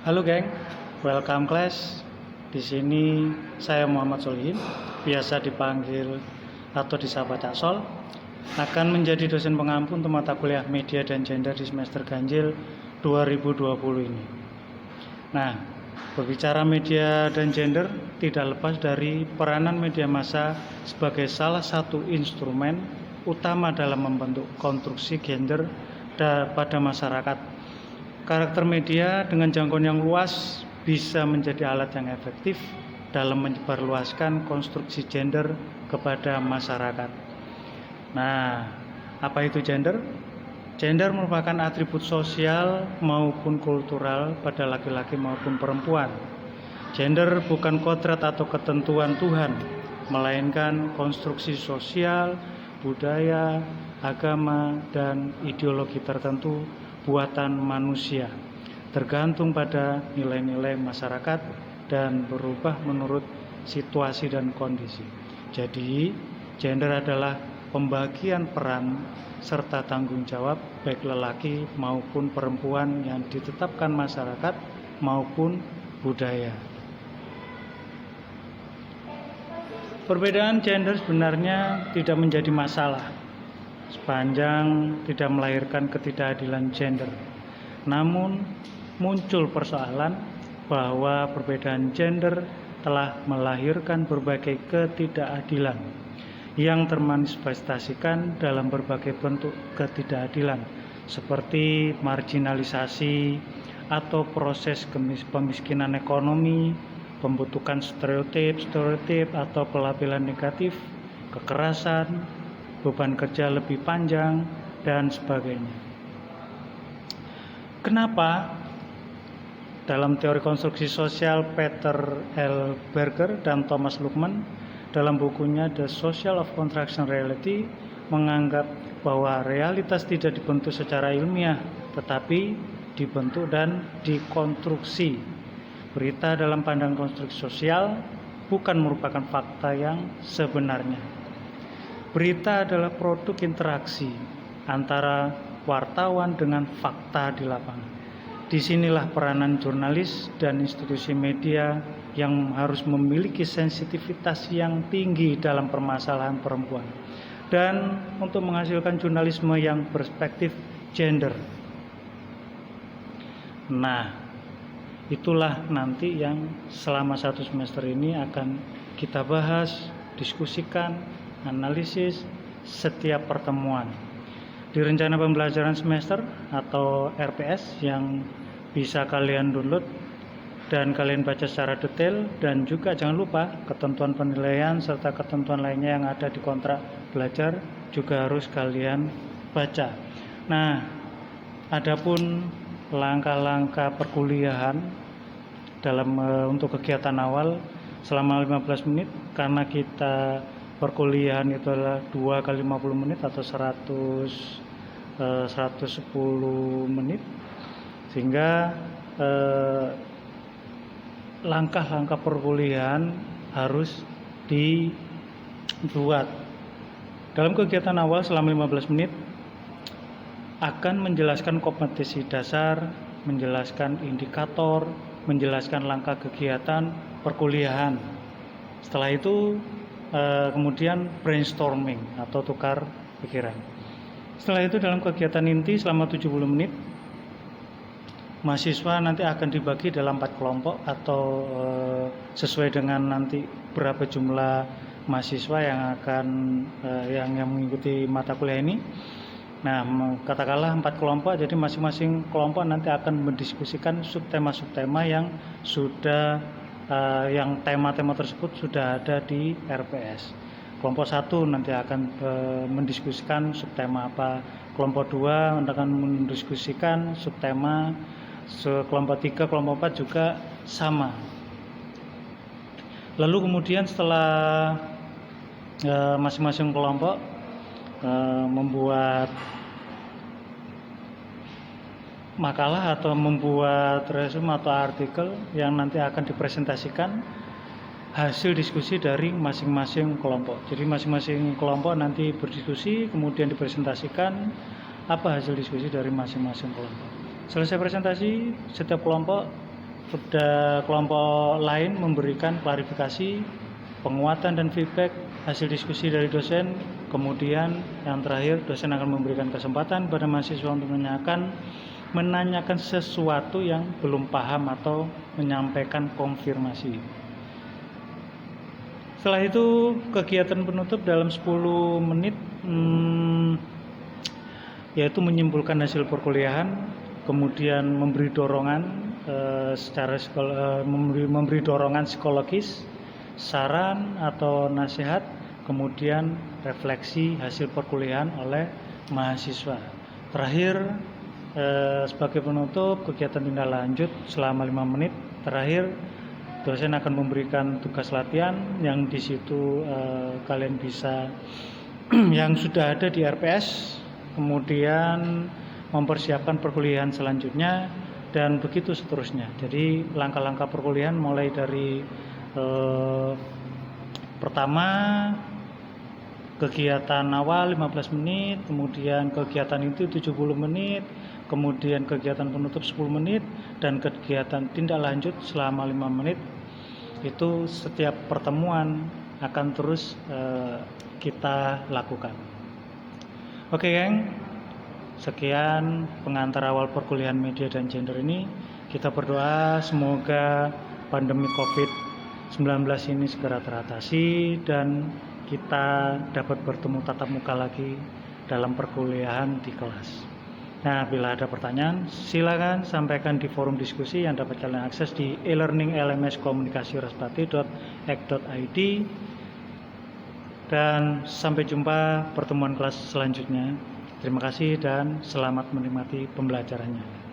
Halo geng, welcome class. Di sini saya Muhammad Solihin, biasa dipanggil atau disapa Cak Sol, akan menjadi dosen pengampu untuk mata kuliah media dan gender di semester ganjil 2020 ini. Nah, berbicara media dan gender tidak lepas dari peranan media massa sebagai salah satu instrumen utama dalam membentuk konstruksi gender pada masyarakat. Karakter media dengan jangkauan yang luas bisa menjadi alat yang efektif dalam menyebarluaskan konstruksi gender kepada masyarakat. Nah, apa itu gender? Gender merupakan atribut sosial maupun kultural pada laki-laki maupun perempuan. Gender bukan kodrat atau ketentuan Tuhan, melainkan konstruksi sosial, budaya, agama, dan ideologi tertentu buatan manusia, tergantung pada nilai-nilai masyarakat dan berubah menurut situasi dan kondisi. Jadi, gender adalah pembagian peran serta tanggung jawab baik lelaki maupun perempuan yang ditetapkan masyarakat maupun budaya. Perbedaan gender sebenarnya tidak menjadi masalah sepanjang tidak melahirkan ketidakadilan gender. Namun muncul persoalan bahwa perbedaan gender telah melahirkan berbagai ketidakadilan yang termanifestasikan dalam berbagai bentuk ketidakadilan seperti marginalisasi atau proses pemiskinan ekonomi, pembentukan stereotip atau pelabelan negatif, kekerasan, beban kerja lebih panjang, dan sebagainya. Kenapa? Dalam teori konstruksi sosial, Peter L. Berger dan Thomas Luhmann dalam bukunya The Social of Construction Reality menganggap bahwa realitas tidak dibentuk secara ilmiah, tetapi dibentuk dan dikonstruksi. Berita dalam pandangan konstruksi sosial bukan merupakan fakta yang sebenarnya. Berita adalah produk interaksi antara wartawan dengan fakta di lapangan. Disinilah peranan jurnalis dan institusi media yang harus memiliki sensitivitas yang tinggi dalam permasalahan perempuan dan untuk menghasilkan jurnalisme yang berperspektif gender. Nah, itulah nanti yang selama satu semester ini akan kita bahas, diskusikan, analisis setiap pertemuan. Di rencana pembelajaran semester atau RPS yang bisa kalian download dan kalian baca secara detail, dan juga jangan lupa ketentuan penilaian serta ketentuan lainnya yang ada di kontrak belajar juga harus kalian baca. Nah, adapun langkah-langkah perkuliahan dalam untuk kegiatan awal selama 15 menit, karena kita perkuliahan itu adalah 2 kali 50 menit atau 110 menit, sehingga langkah-langkah perkuliahan harus dibuat. Dalam kegiatan awal selama 15 menit akan menjelaskan kompetensi dasar, menjelaskan indikator, menjelaskan langkah kegiatan perkuliahan. Setelah itu kemudian brainstorming atau tukar pikiran. Setelah itu dalam kegiatan inti selama 70 menit, mahasiswa nanti akan dibagi dalam 4 kelompok atau sesuai dengan nanti berapa jumlah mahasiswa yang akan yang mengikuti mata kuliah ini. Nah, katakanlah 4 kelompok, jadi masing-masing kelompok nanti akan mendiskusikan subtema-subtema yang sudah yang tema-tema tersebut sudah ada di RPS. Kelompok 1 nanti akan mendiskusikan subtema apa, kelompok 2 akan mendiskusikan subtema, kelompok 3, kelompok 4 juga sama. Lalu kemudian setelah masing-masing kelompok membuat makalah atau membuat resume atau artikel yang nanti akan dipresentasikan hasil diskusi dari masing-masing kelompok. Jadi masing-masing kelompok nanti berdiskusi, kemudian dipresentasikan apa hasil diskusi dari masing-masing kelompok. Selesai presentasi, setiap kelompok kelompok lain memberikan klarifikasi, penguatan dan feedback hasil diskusi dari dosen. Kemudian yang terakhir, dosen akan memberikan kesempatan pada mahasiswa untuk menanyakan sesuatu yang belum paham atau menyampaikan konfirmasi. Setelah itu kegiatan penutup dalam 10 menit, yaitu menyimpulkan hasil perkuliahan, kemudian memberi dorongan memberi dorongan psikologis, saran atau nasihat, kemudian refleksi hasil perkuliahan oleh mahasiswa. Terakhir, sebagai penutup kegiatan tindak lanjut selama 5 menit. Terakhir, dosen akan memberikan tugas latihan yang di situ kalian bisa yang sudah ada di RPS, kemudian mempersiapkan perkuliahan selanjutnya dan begitu seterusnya. Jadi langkah-langkah perkuliahan mulai dari pertama kegiatan awal 15 menit, kemudian kegiatan itu 70 menit, kemudian kegiatan penutup 10 menit, dan kegiatan tindak lanjut selama 5 menit. Itu setiap pertemuan akan terus kita lakukan. Oke geng, sekian pengantar awal perkuliahan media dan gender ini. Kita berdoa semoga pandemi COVID-19 ini segera teratasi dan kita dapat bertemu tatap muka lagi dalam perkuliahan di kelas. Nah, bila ada pertanyaan, silakan sampaikan di forum diskusi yang dapat kalian akses di e-learning LMS komunikasi-id. Dan sampai jumpa pertemuan kelas selanjutnya. Terima kasih dan selamat menikmati pembelajarannya.